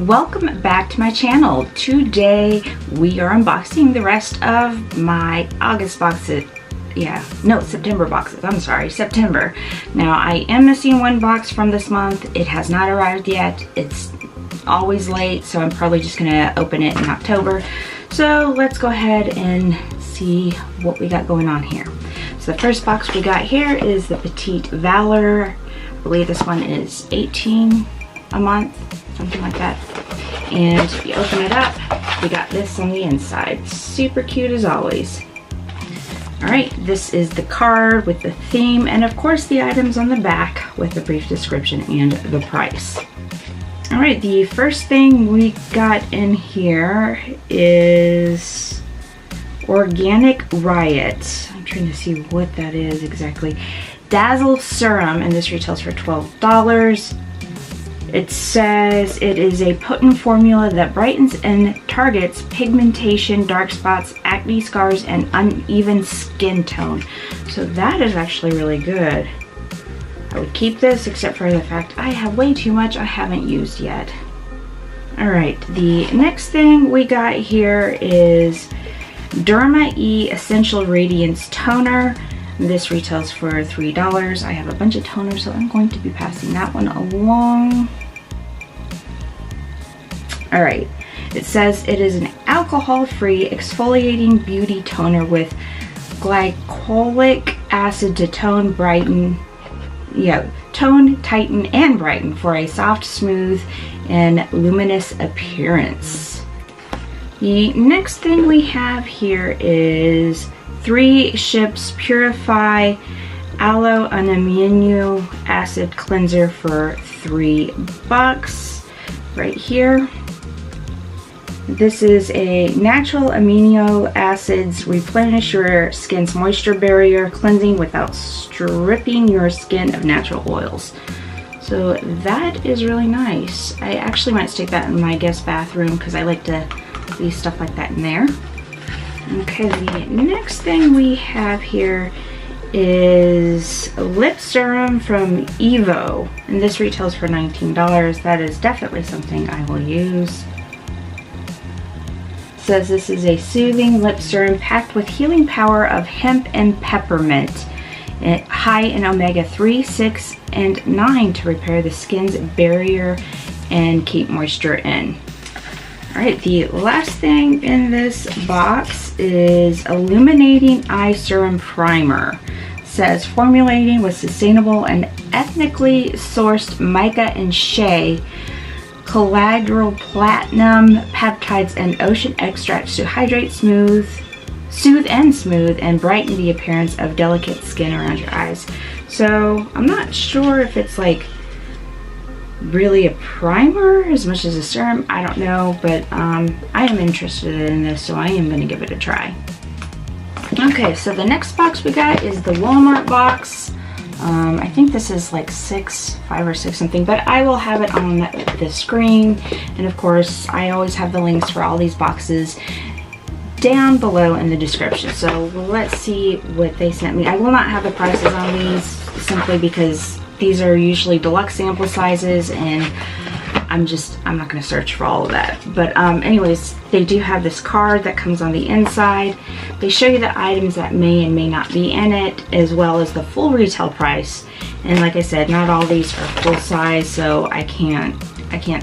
Welcome back to my channel. Today we are unboxing the rest of my August boxes. September boxes. I'm sorry, September. Now I am missing one box from this month. It has not arrived yet. It's always late, so I'm probably just gonna open it in October. So let's go ahead and see what we got going on here. So the first box we got here is the Petit Vour. I believe this one is 18 a month, something like that. And if you open it up, we got this on the inside. Super cute as always. Alright, this is the card with the theme and of course the items on the back with the brief description and the price. Alright, the first thing we got in here is Organic Riot. I'm trying to see what that is exactly. Dazzle Serum, and this retails for $12. It says it is a potent formula that brightens and targets pigmentation, dark spots, acne scars, and uneven skin tone. So that is actually really good. I would keep this except for the fact I have way too much I haven't used yet. Alright, the next thing we got here is Derma-E Essential Radiance Toner. This retails for $3. I have a bunch of toners, so I'm going to be passing that one along. Alright, it says it is an alcohol-free exfoliating beauty toner with glycolic acid to tone, tighten, and brighten for a soft, smooth, and luminous appearance. The next thing we have here is 3 Ships Purify Aloe and Amino Acid Cleanser for $3 right here. This is a natural amino acids, replenish your skin's moisture barrier, cleansing without stripping your skin of natural oils. So that is really nice. I actually might stick that in my guest bathroom because I like to leave stuff like that in there. Okay, the next thing we have here is a lip serum from Evio, and this retails for $19. That is definitely something I will use. It says this is a soothing lip serum packed with healing power of hemp and peppermint, high in omega-3, 6, and 9 to repair the skin's barrier and keep moisture in. Alright, the last thing in this box is Illuminating Eye Serum Primer. It says formulating with sustainable and ethnically sourced mica and shea, collateral platinum, peptides, and ocean extracts to hydrate, soothe and brighten the appearance of delicate skin around your eyes. So I'm not sure if it's like really a primer as much as a serum. I don't know, but I am interested in this, so I am going to give it a try. Okay, so the next box we got is the Walmart box. I think this is like 5 or 6 something, but I will have it on the screen, and of course I always have the links for all these boxes down below in the description. So let's see what they sent me. I will not have the prices on these simply because these are usually deluxe sample sizes, and I'm not going to search for all of that. But anyways, they do have this card that comes on the inside. They show you the items that may and may not be in it, as well as the full retail price. And like I said, not all these are full size, so I can't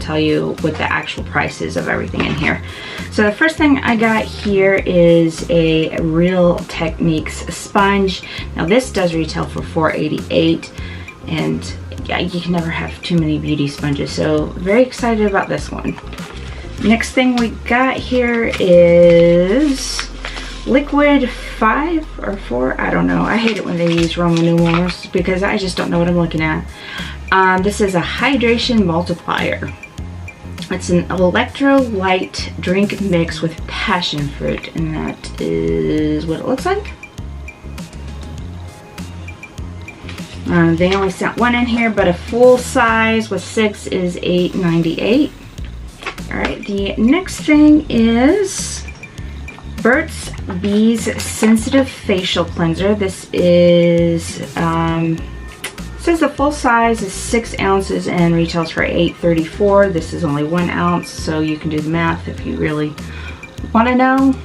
tell you what the actual price is of everything in here. So the first thing I got here is a Real Techniques sponge. Now this does retail for $4.88. And yeah, you can never have too many beauty sponges, so very excited about this one. Next thing we got here is Liquid 5 or 4, I don't know. I hate it when they use Roman numerals because I just don't know what I'm looking at. This is a hydration multiplier. It's an electrolyte drink mix with passion fruit, and that is what it looks like. They only sent one in here, but a full size with 6 is $8.98. Alright, the next thing is Burt's Bees Sensitive Facial Cleanser. This is says the full size is 6 ounces and retails for $8.34. This is only 1 ounce, so you can do the math if you really want to know.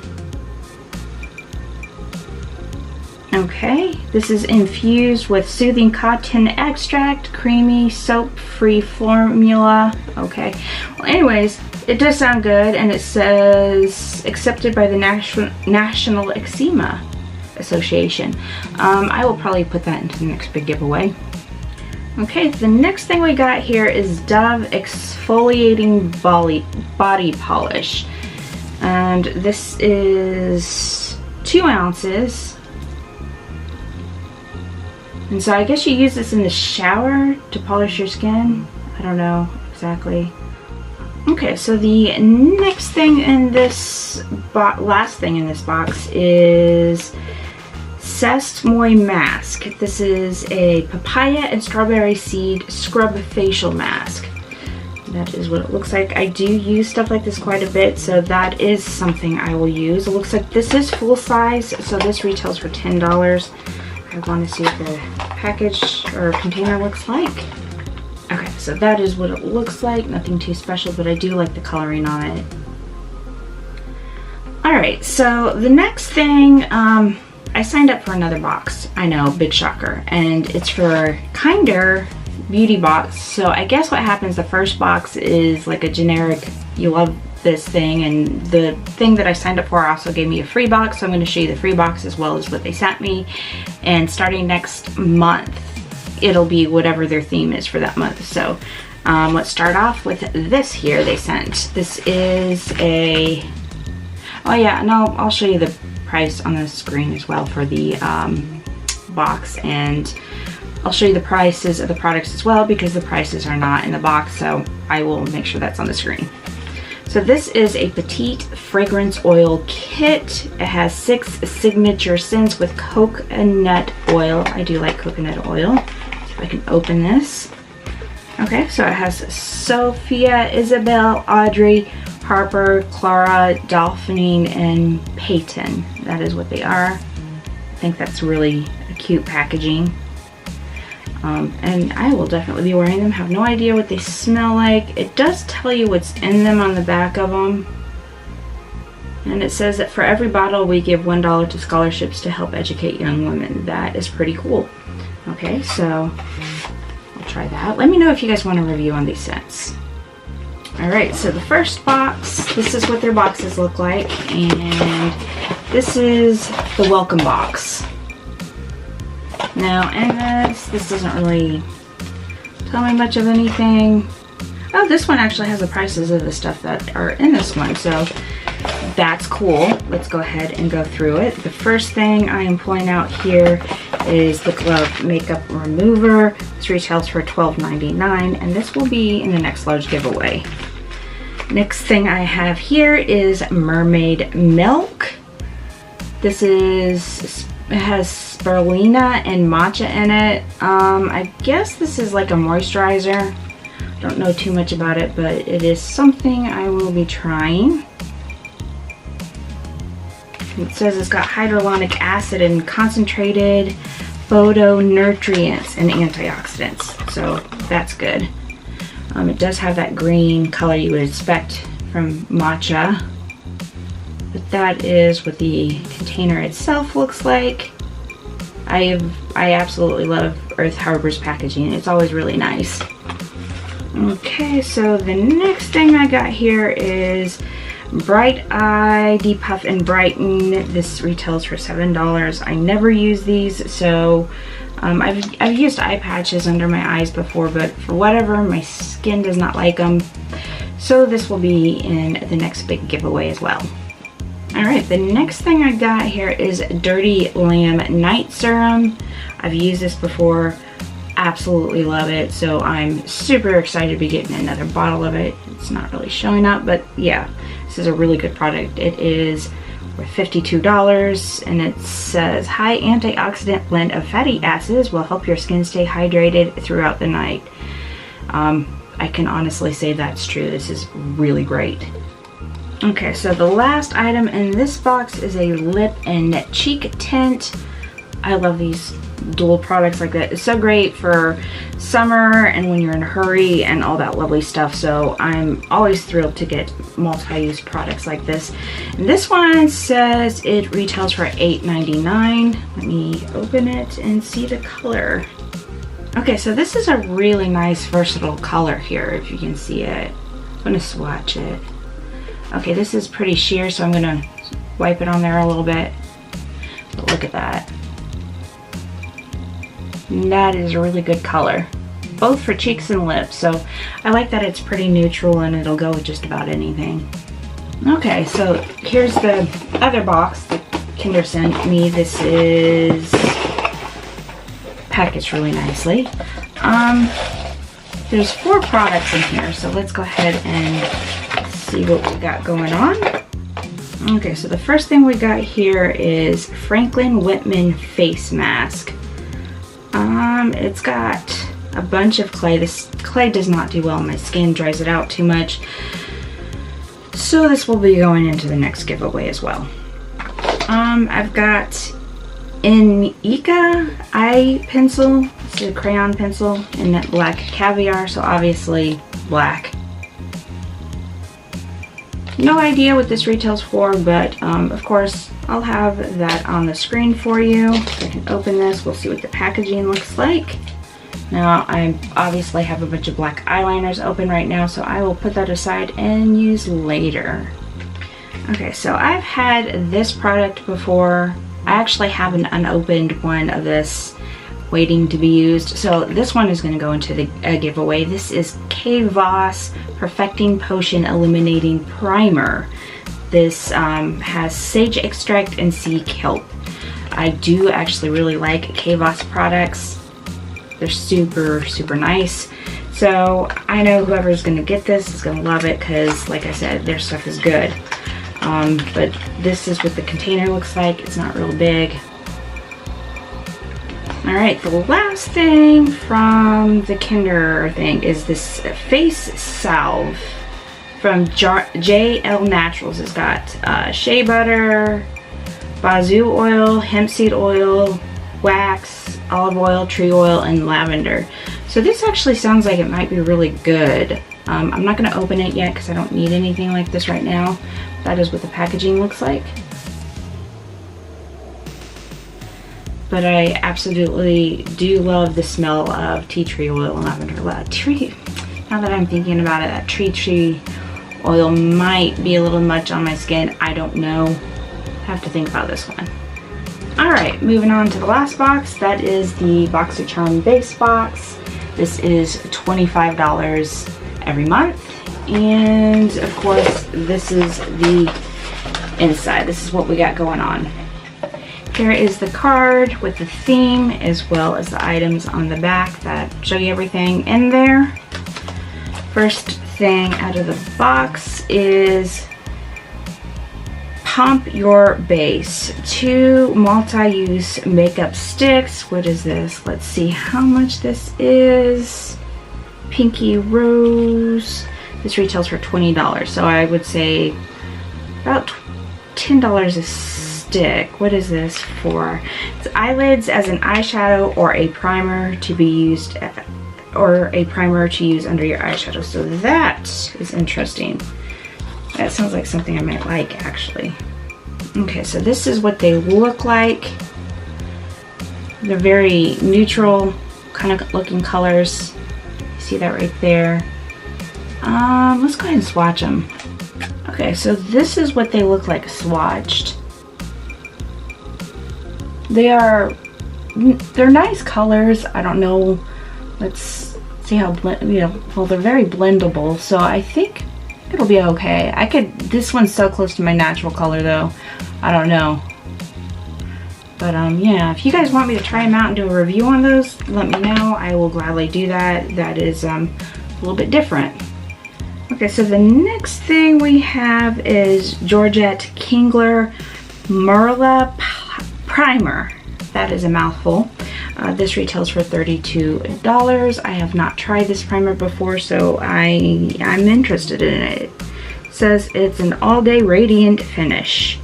Okay, this is infused with soothing cotton extract, creamy soap-free formula. Okay, well anyways, it does sound good, and it says accepted by the National Eczema Association. I will probably put that into the next big giveaway. Okay, the next thing we got here is Dove Exfoliating Body Polish. And this is 2 ounces. And so I guess you use this in the shower to polish your skin. I don't know exactly. Okay, so the next thing in this last thing in this box is Cest Moi Mask. This is a papaya and strawberry seed scrub facial mask. That is what it looks like. I do use stuff like this quite a bit, so that is something I will use. It looks like this is full size, so this retails for $10. I want to see what the package or container looks like. Okay, so that is what it looks like. Nothing too special, but I do like the coloring on it. Alright, so the next thing, I signed up for another box. I know, big shocker. And it's for Kinder Beauty Box. So I guess what happens, the first box is like a generic, you love this thing, and the thing that I signed up for also gave me a free box, so I'm going to show you the free box as well as what they sent me. And starting next month, it'll be whatever their theme is for that month. So let's start off with this here they sent. This is a, oh yeah, and I'll show you the price on the screen as well for the box, and I'll show you the prices of the products as well because the prices are not in the box, so I will make sure that's on the screen. So this is a Petite fragrance oil kit. It has 6 signature scents with coconut oil. I do like coconut oil. So if I can open this. Okay, so it has Sophia, Isabel, Audrey, Harper, Clara, Dolphin, and Peyton. That is what they are. I think that's really cute packaging. And I will definitely be wearing them. Have no idea what they smell like. It does tell you what's in them on the back of them. And it says that for every bottle we give $1 to scholarships to help educate young women. That is pretty cool. Okay, so I'll try that. Let me know if you guys want a review on these scents. Alright, so the first box, this is what their boxes look like. And this is the welcome box. Now, and this doesn't really tell me much of anything. Oh, this one actually has the prices of the stuff that are in this one, so that's cool. Let's go ahead and go through it. The first thing I am pulling out here is the Glov Makeup Remover. This retails for $12.99, and this will be in the next large giveaway. Next thing I have here is Mermaid Milk. This is, it has spirulina and matcha in it. I guess this is like a moisturizer. Don't know too much about it, but it is something I will be trying. It says it's got hyaluronic acid and concentrated phytonutrients and antioxidants, so that's good. It does have that green color you would expect from matcha. But that is what the container itself looks like. I absolutely love Earth Harbor's packaging. It's always really nice. Okay, so the next thing I got here is Bright Eye Depuff and Brighten. This retails for $7. I never use these, so I've used eye patches under my eyes before, but for whatever, my skin does not like them. So this will be in the next big giveaway as well. Alright, the next thing I got here is Dirty Lamb Night Serum. I've used this before, absolutely love it, so I'm super excited to be getting another bottle of it. It's not really showing up, but yeah, this is a really good product. It is worth $52, and it says high antioxidant blend of fatty acids will help your skin stay hydrated throughout the night. I can honestly say that's true. This is really great. Okay, so the last item in this box is a lip and cheek tint. I love these dual products like that. It's so great for summer and when you're in a hurry and all that lovely stuff. So I'm always thrilled to get multi-use products like this. And this one says it retails for $8.99. Let me open it and see the color. Okay, so this is a really nice versatile color here, if you can see it. I'm gonna swatch it. Okay, this is pretty sheer, so I'm gonna wipe it on there a little bit. But look at that. That is a really good color, both for cheeks and lips. So I like that it's pretty neutral and it'll go with just about anything. Okay, so here's the other box that Kinder sent me. This is packaged really nicely. There's 4 products in here, so let's go ahead and see what we got going on. Okay, so the first thing we got here is Franklin Whitman face mask. It's got a bunch of clay. This clay does not do well on my skin, dries it out too much. So this will be going into the next giveaway as well. I've got Inika eye pencil. This is a crayon pencil in that black caviar, so obviously black. No idea what this retails for, but of course I'll have that on the screen for you. So I can open this, we'll see what the packaging looks like. Now I obviously have a bunch of black eyeliners open right now, so I will put that aside and use later. Okay, so I've had this product before. I actually have an unopened one of this waiting to be used. So this one is going to go into the giveaway. This is Voss Perfecting Potion Illuminating Primer. This has sage extract and sea kelp. I do actually really like Voss products. They're super, super nice. So I know whoever's going to get this is going to love it because, like I said, their stuff is good. But this is what the container looks like. It's not real big. Alright, the last thing from the Kinder thing is this face salve from JL Naturals. It's got shea butter, bazoo oil, hemp seed oil, wax, olive oil, tree oil, and lavender. So this actually sounds like it might be really good. I'm not going to open it yet because I don't need anything like this right now. That is what the packaging looks like. But I absolutely do love the smell of tea tree oil and lavender. Now that I'm thinking about it, that tree oil might be a little much on my skin. I don't know. Have to think about this one. Alright, moving on to the last box. That is the BoxyCharm Base Box. This is $25 every month. And of course, this is the inside. This is what we got going on. Here is the card with the theme as well as the items on the back that show you everything in there. First thing out of the box is Pump Your Base. 2 multi-use makeup sticks. What is this? Let's see how much this is. Pinky Rose. This retails for $20. So I would say about $10 a stick. What is this for? It's eyelids as an eyeshadow or a primer to be used to use under your eyeshadow. So that is interesting. That sounds like something I might like actually. Okay, so this is what they look like. They're very neutral kind of looking colors. You see that right there. Let's go ahead and swatch them. Okay, so this is what they look like swatched. They're nice colors. I don't know. Let's see how well, they're very blendable, so I think it'll be okay. This one's so close to my natural color though. I don't know. But yeah, if you guys want me to try them out and do a review on those, let me know. I will gladly do that. That is a little bit different. Okay, so the next thing we have is Georgette Klinger Marula Primer. That is a mouthful. This retails for $32. I have not tried this primer before, so I'm interested in it. It says it's an all-day radiant finish.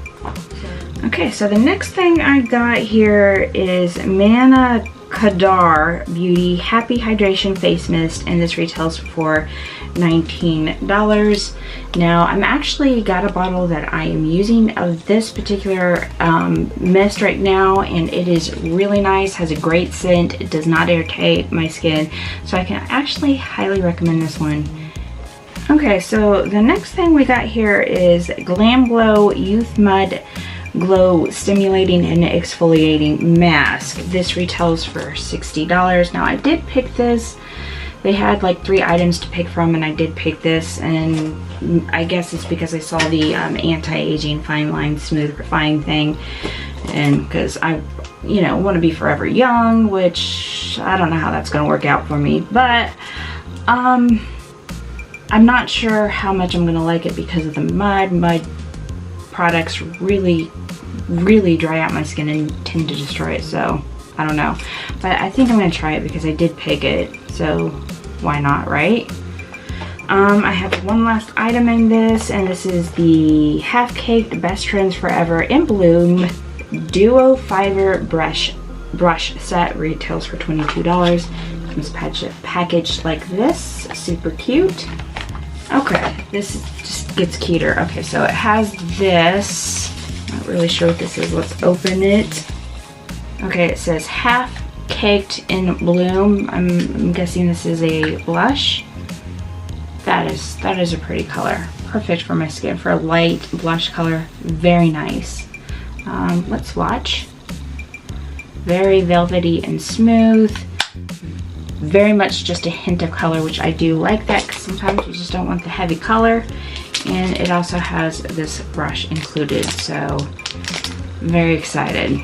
Okay, so the next thing I got here is Manna Kadar Beauty Happy Hydration Face Mist, and this retails for $19. Now, I'm actually got a bottle that I am using of this particular mist right now, and it is really nice, has a great scent, it does not irritate my skin, so I can actually highly recommend this one. Okay, so the next thing we got here is GlamGlow Youth Mud Glow Stimulating and Exfoliating Mask. This retails for $60. Now, I did pick this. They had like 3 items to pick from, and I did pick this, and I guess it's because I saw the anti-aging fine line smoothifying thing, and because I, you know, want to be forever young, which I don't know how that's going to work out for me, but I'm not sure how much I'm going to like it because of the mud. Mud products really dry out my skin and tend to destroy it, so I don't know, but I think I'm going to try it because I did pick it, so why not, right? I have one last item in this, and this is the Half Caked Best Trends Forever in Bloom Duo Fiber Brush Set. Retails for $22. Comes packaged like this, super cute. Okay, this just gets cuter. Okay, so it has this. Not really sure what this is. Let's open it. Okay, it says Half Caked in Bloom. I'm guessing this is a blush. That is a pretty color. Perfect for my skin, for a light blush color. Very nice. Let's swatch. Very velvety and smooth. Very much just a hint of color, which I do like that because sometimes you just don't want the heavy color. And it also has this brush included, so very excited.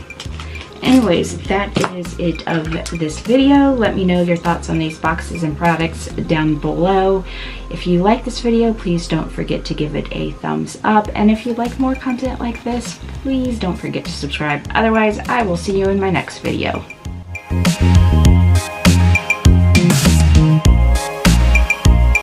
Anyways, that is it of this video. Let me know your thoughts on these boxes and products down below. If you like this video, please don't forget to give it a thumbs up. And if you like more content like this, please don't forget to subscribe. Otherwise, I will see you in my next video.